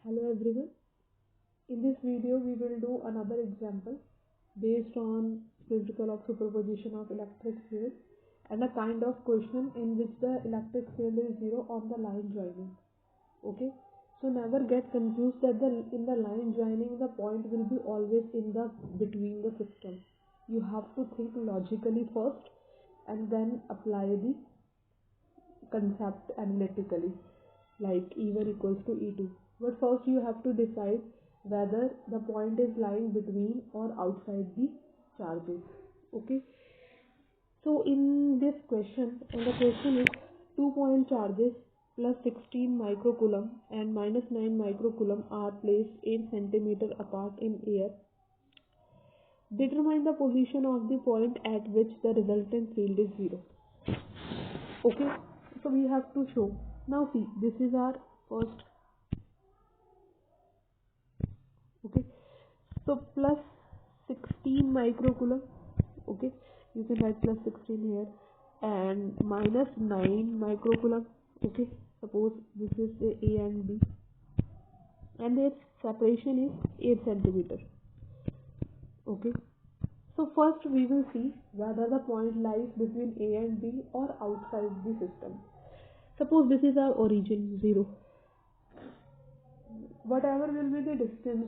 Hello everyone. In this video we will do another example based on principle of superposition of electric field and a kind of question in which the electric field is zero on the line joining. Okay, so never get confused that in the line joining the point will be always in the between the system. You have to think logically first and then apply the concept analytically, like E1 equals to E2. But first you have to decide whether the point is lying between or outside the charges. Okay, so in this question, and the question is 2-point charges plus 16 microcoulomb and minus 9 microcoulomb are placed 8 centimeter apart in air. Determine the position of the point at which the resultant field is zero. Okay, so we have to show. Now see, this is our first. Okay, so plus 16 microcoulomb. Okay, you can write plus 16 here, and minus 9 microcoulomb. Okay, suppose this is the A and B, and their separation is 8 centimeter. Okay, so first we will see whether the point lies between A and B or outside the system. Suppose this is our origin 0. Whatever will be the distance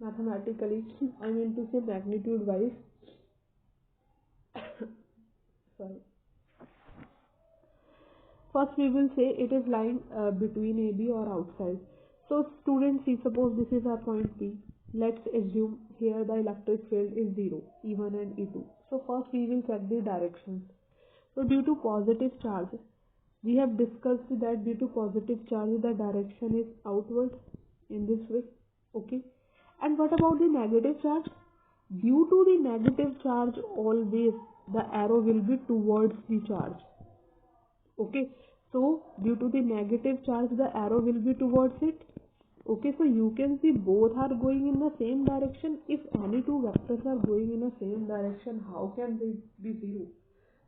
mathematically, I mean to say magnitude wise, sorry. First we will say it is lying between AB or outside. So students, see, suppose this is our point P. Let's assume here the electric field is 0, E1 and E2. So first we will check the directions. So due to positive charge, we have discussed that due to positive charge the direction is outward in this way. Okay, and what about the negative charge? Due to the negative charge, always the arrow will be towards the charge. Okay, so due to the negative charge the arrow will be towards it. Okay, so you can see both are going in the same direction. If any two vectors are going in the same direction, how can they be zero?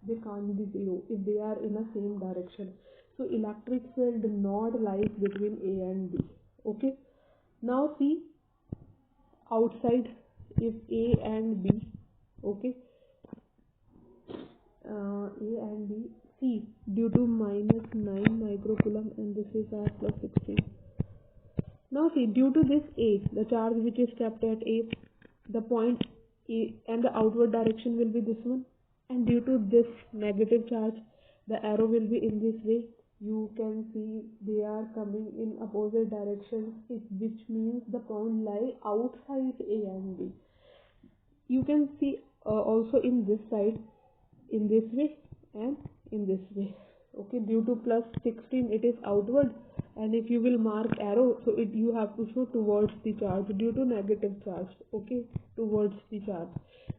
They can't be zero if they are in the same direction. So electric field not lies between A and B. Okay, now see outside if A and B. Okay, A and B. See, due to minus 9 microcoulomb and this is our plus 16. Now see, due to this A, the charge which is kept at A, the point A and the outward direction will be this one, and due to this negative charge the arrow will be in this way. You can see they are coming in opposite directions, which means the point lie outside A and B. You can see also in this side, in this way and in this way. Okay, due to plus 16 it is outward, and if you will mark arrow, so you have to show towards the charge due to negative charge. Okay, towards the charge.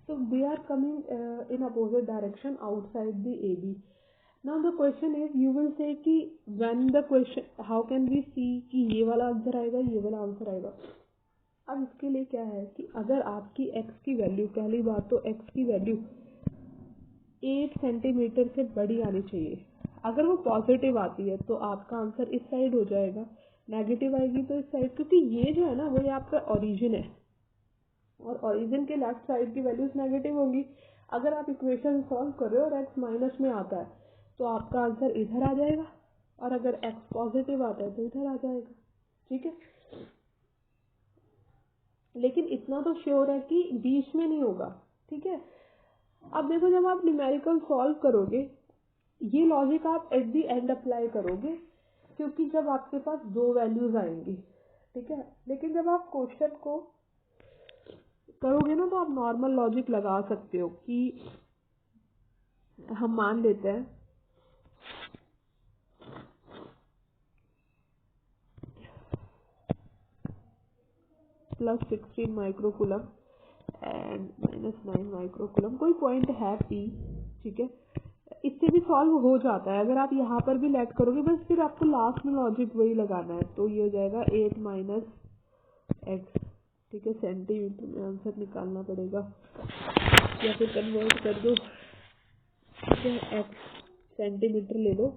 So they are coming in opposite direction outside the AB. Now the question is, you will say कि when the question, how can we see कि ये वाला answer आएगा, ये वाला answer आएगा. अब इसके लिए क्या है कि अगर आपकी x की वैल्यू, पहली बात तो x की वैल्यू 8 सेंटीमीटर से बड़ी आनी चाहिए. अगर वो पॉजिटिव आती है तो आपका आंसर इस साइड हो जाएगा, नेगेटिव आएगी तो इस साइड, क्योंकि ये जो है ना वो आपका ओरिजिन है और ओरिजिन के लेफ्ट साइड की वैल्यूज नेगेटिव होंगी. अगर आप इक्वेशन सॉल्व कर रहे हो और x माइनस में आता है तो आपका आंसर इधर आ जाएगा, और अगर x पॉजिटिव आता है तो इधर आ जाएगा. ठीक है, लेकिन इतना तो श्योर है कि बीच में नहीं होगा. ठीक है, अब देखो जब आप न्यूमेरिकल सॉल्व करोगे ये लॉजिक आप एट द एंड अप्लाई करोगे, क्योंकि जब आपके पास दो वैल्यूज आएंगी. ठीक है, लेकिन जब आप क्वेश्चन को करोगे ना तो आप नॉर्मल लॉजिक लगा सकते हो कि हम मान लेते हैं plus 16 microcoulomb and minus 9 microcoulomb, कोई पॉइंट है P. ठीक है, इससे भी सॉल्व हो जाता है. अगर आप यहाँ पर भी लेट करोगे, बस फिर आपको लास्ट में लॉजिक वही लगाना है. तो ये हो जाएगा 8 माइनस x. ठीक है, सेंटीमीटर में आंसर निकालना पड़ेगा या फिर कन्वर्ट कर दो. ठीक है, x सेंटीमीटर ले लो,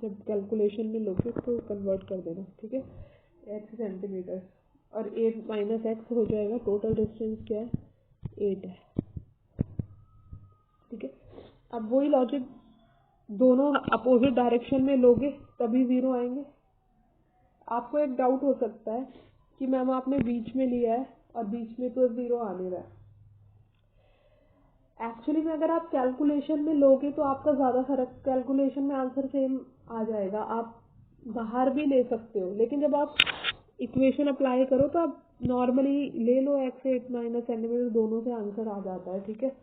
जब कैलकुलेशन में लोगे तो कन्वर्ट कर देना. ठीक है, x सेंटीमीटर और 8 माइनस एक्स हो जाएगा। टोटल डिस्टेंस क्या है? 8 है। ठीक है, अब वही लॉजिक दोनों अपोजिट डायरेक्शन में लोगे तभी 0 आएंगे। आपको एक डाउट हो सकता है कि मैम आपने बीच में लिया है और बीच में तो 0 आ नहीं रहा है। एक्चुअली में अगर आप कैलकुलेशन में लोगे तो आपका ज़्यादा फर्क, कैलकुलेशन में आंसर सेम आ जाएगा, आप बाहर भी ले सकते हो, लेकिन जब आप इक्वेशन अप्लाई करो तो आप नॉर्मली ले लो x 8 माइनस सेंटीमीटर, दोनों से आंसर आ जाता है। ठीक है,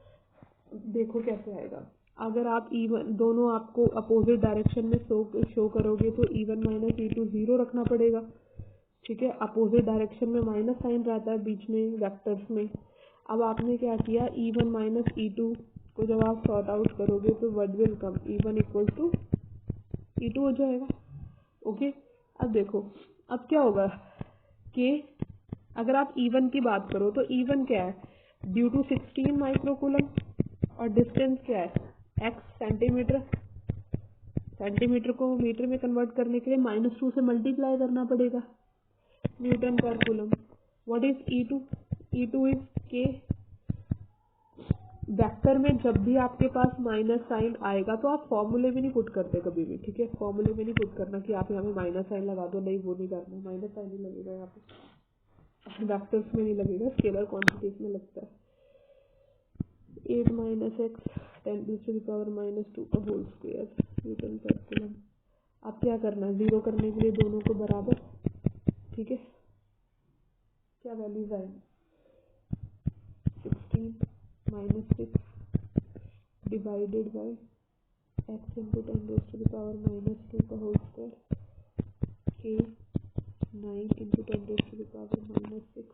देखो कैसे आएगा। अगर आप इवन दोनों आपको अपोजिट डायरेक्शन में शो करोगे तो E1 माइनस E2 0 रखना पड़ेगा। ठीक है, अपोजिट डायरेक्शन में माइनस साइन रहता है बीच में वेक्टर्स में। अब आपने क्या किया, E1 माइनस E2 को जब आप सॉर्ट आउट करोगे तो what will come, E1 equal to E2 हो जाएगा। ओके, अब देखो अब क्या होगा कि अगर आप E1 की बात करो तो E1 क्या है, ड्यू टू 16 माइक्रोकूलम और डिस्टेंस क्या है x सेंटीमीटर। सेंटीमीटर को मीटर में कन्वर्ट करने के लिए -2 से मल्टीप्लाई करना पड़ेगा, न्यूटन पर coulomb. What is E2? E2 is k। Vector में जब भी आपके पास माइनस साइन आएगा तो आप फॉर्मूले में नहीं पुट करते कभी भी। ठीक है, फॉर्मूले में नहीं पुट करना कि आप यहाँ पे माइनस साइन लगा दो, नहीं वो नहीं करना, माइनस साइन नहीं लगेगा यहाँ पे, वेक्टर्स में नहीं लगेगा, स्केलर क्वांटिटीज में लगता है। 8 माइनस एक्स 10⁻⁻² का होल स्क्वायर न्यूटन पर कूलम। अब क्या करना है, 0 करने के लिए दोनों को बराबर। ठीक है, क्या वैल्यूज आएंगी, 16 minus 6 divided by x into 10⁻⁻² का whole square k 9 into 10⁻⁻6।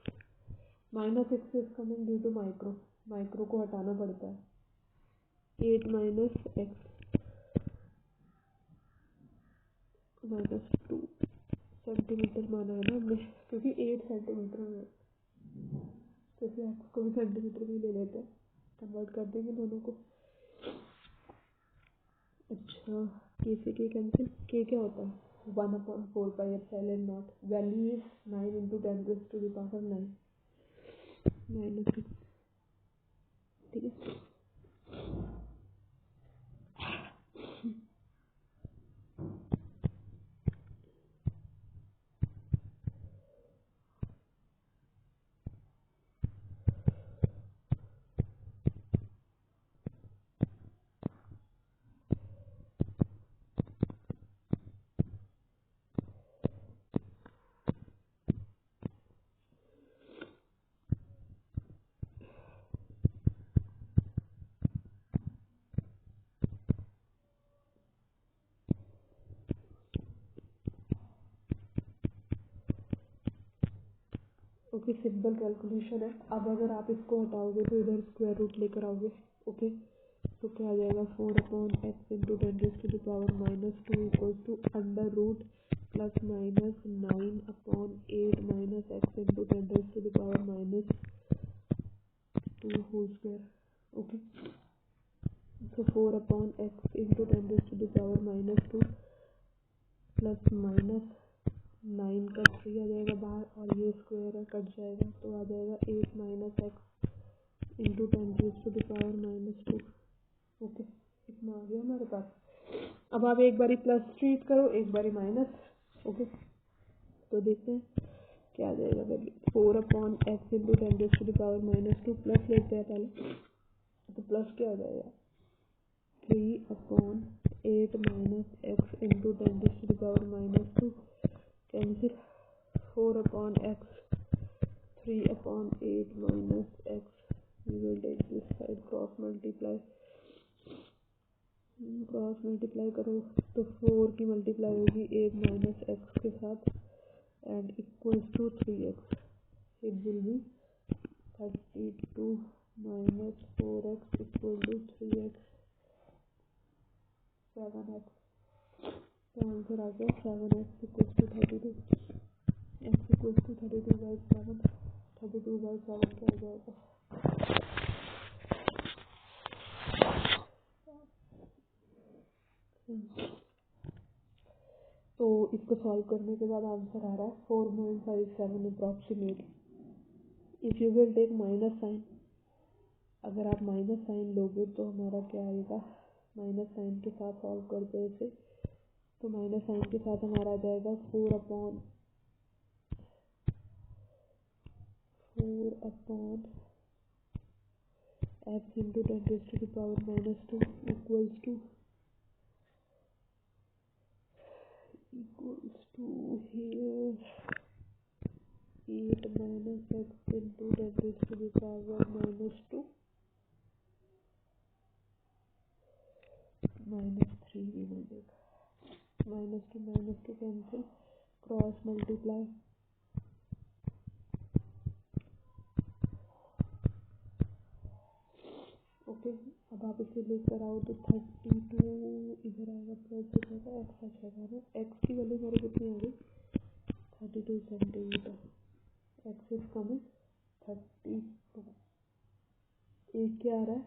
-6 is coming due to micro को हटाना पड़ता है। 8 माइनस एक्स माइनस 2 सेंटीमीटर माना है ना हमने, क्योंकि 8 सेंटीमीटर में, तो इसे एक्स को भी सेंटीमीटर में ले लेते हैं, कन्वर्ट कर देंगे दोनों को। अच्छा, के से के कैंसिल, के क्या होता है 1/4πε0, वैल्यू इज 9 इंटू 10⁻⁹ माइनस 6। ठीक है, ओके, सिंपल कैलकुलेशन है। अब अगर आप इसको हटाओगे तो इधर स्क्वायर रूट लेकर आओगे। ओके, तो क्या आ जाएगा, 4/x into 10⁻⁻² equals to under root plus minus 9/8 minus x into 10⁻⁻² whole square. Okay, तो 4/x इंटू 10⁻⁻² प्लस माइनस 9 का 3 आ जाएगा बाहर, और ये स्क्वायर है कट जाएगा, तो आ जाएगा 8 माइनस एक्स इंटू 10⁻⁻²। ओके, इतना आ गया हमारे पास। अब आप एक बारी प्लस ट्रीट करो, एक बारी माइनस। ओके, तो देखते हैं क्या आ जाएगा वैल्यू। 4/x इंटू 10⁻⁻² प्लस लेते हैं पहले, तो प्लस क्या आ जाएगा, 3/8 minus x into 10⁻⁻² cancel, 4/x 3/8 minus x, we will take this side cross multiply करो तो 4 की मल्टीप्लाई होगी 8 माइनस एक्स के साथ and equals to 3x। It will be 32 minus 4x equal to 3x, 7x का आंसर आ गया। 7x equals to 32, x equals to 32/7, 32/7 क्या हो जाएगा, तो इसको सॉल्व करने के बाद आंसर आ रहा है 4.57 approximate. If you will take minus sign, अगर आप माइनस साइन लोगे तो हमारा क्या आएगा, माइनस साइन के साथ सॉल्व करते हैं इसे, तो माइनस साइन के साथ हमारा आ जाएगा 4 upon x into 10 raised to the power -2 equals to here 8 minus x into 10 raised to the power -2 -3 we will take -2 cancel, cross multiply, okay. अब आप इसे लेकर आओ तो 32 इधर आएगा प्लस इधर एक्स अच्छा ना, एक्स की वैल्यू हमारी कितनी आ गई 32 सेंटीमीटर, एक्स इज कमिंग 32, एक क्या आ रहा है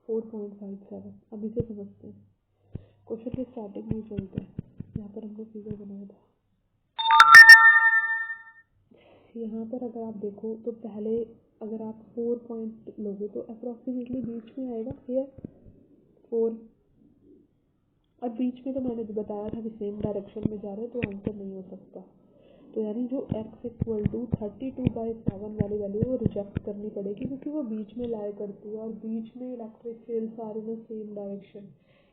4.57। अब इसे समझते हैं, क्वेश्चन के स्टार्टिंग में चलते हैं, यहाँ पर हमने फिगर बनाया था। यहाँ पर अगर आप देखो तो पहले अगर आप 4 पॉइंट लोगे तो अप्रोक्सीमेटली बीच में आएगा हियर 4, और बीच में तो मैंने बताया था कि सेम डायरेक्शन में जा रहे हैं तो आंसर नहीं हो सकता। तो यानी जो x इक्वल टू 32/7 वाली वैल्यू वो रिजेक्ट करनी पड़ेगी, क्योंकि वो बीच में लाई करती है और बीच में electric fields are in the same direction,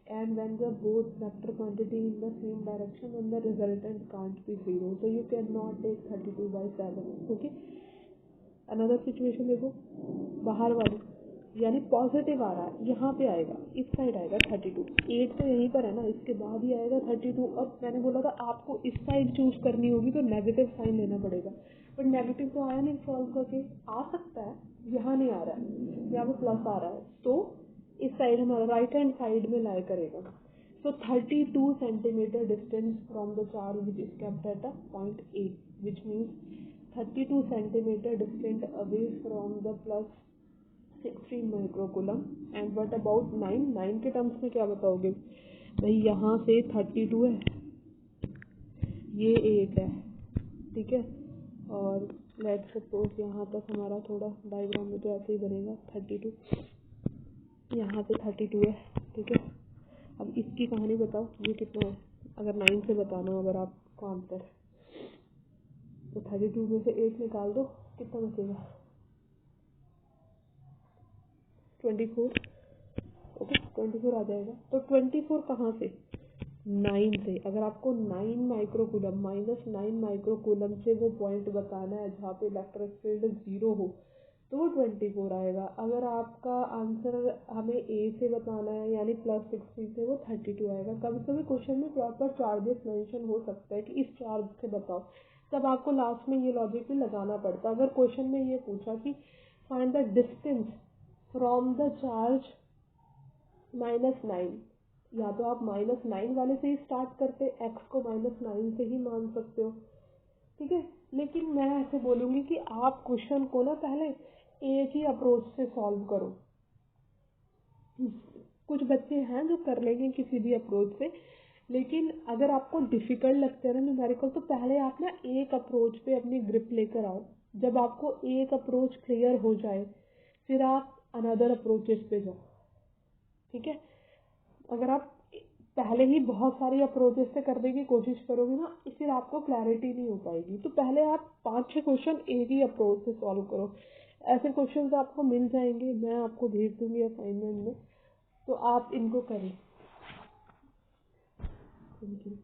and when the both vector quantity in the same direction, then the resultant can't be 0, so you cannot take 32/7। okay, another situation देखो, बाहर वाली यानी पॉजिटिव आ रहा है, यहाँ पे आएगा, इस साइड आएगा 32, 8 तो यहीं पर है ना, इसके बाद ही आएगा 32। अब मैंने बोला था आपको इस साइड चूज करनी होगी तो नेगेटिव साइन लेना पड़ेगा, बट नेगेटिव तो आया नहीं सॉल्व करके, आ सकता है, यहाँ नहीं आ रहा है, यहाँ पे प्लस आ रहा है, तो इस साइड हमारा राइट हैंड साइड में लाई करेगा। सो 32 centimetre distance from the charge which is kept at a point A, which means 32 centimetre distant away from the plus 16 microcoulomb. And what about 9 के टर्म्स में क्या बताओगे भाई, यहाँ से 32 है, ये एक है, ठीक है, और लेट सपोज यहाँ तक हमारा थोड़ा डायग्राम में तो ऐसे ही बनेगा 32, यहाँ पे 32 है, ठीक है। अब इसकी कहानी बताओ ये कितना है, अगर 9 से बताना अगर आपको आंसर, तो 32 में से 8 निकाल दो, कितना बचेगा 24, ओके 24 आ जाएगा। तो 24 कहाँ से, 9 से। अगर आपको 9 माइक्रोकूलम -9 माइक्रोकूलम से वो पॉइंट बताना है जहाँ पे इलेक्ट्रिक फील्ड 0 हो, तो वो 24 आएगा। अगर आपका आंसर हमें ए से बताना है यानी +16 से, वो 32 आएगा। कभी कभी क्वेश्चन में प्रॉपर चार्जेस मेंशन हो सकता है कि इस चार्ज से बताओ, तब आपको लास्ट में ये लॉजिक भी लगाना पड़ता। अगर क्वेश्चन में ये पूछा कि find the distance from the charge -9, या तो आप -9 वाले से ही स्टार्ट करते, एक्स को -9 से ही मान सकते हो, ठीक है। लेकिन मैं ऐसे बोलूँगी कि आप क्वेश्चन को ना पहले एक ही अप्रोच से सॉल्व करो। कुछ बच्चे हैं जो कर लेंगे किसी भी अप्रोच से, लेकिन अगर आपको डिफिकल्ट लगता है ना न्यूमेरिकल, तो पहले आप ना एक अप्रोच पे अपनी ग्रिप लेकर आओ। जब आपको एक अप्रोच क्लियर हो जाए फिर आप अनदर अप्रोचेस पे जाओ, ठीक है। अगर आप पहले ही बहुत सारी अप्रोचेस से करने की कोशिश करोगे ना, फिर आपको क्लैरिटी नहीं हो पाएगी। तो पहले आप 5-6 क्वेश्चन एक ही अप्रोच से सॉल्व करो। ऐसे क्वेश्चंस आपको मिल जाएंगे, मैं आपको भेज दूंगी असाइनमेंट में, तो आप इनको करें। Thank you.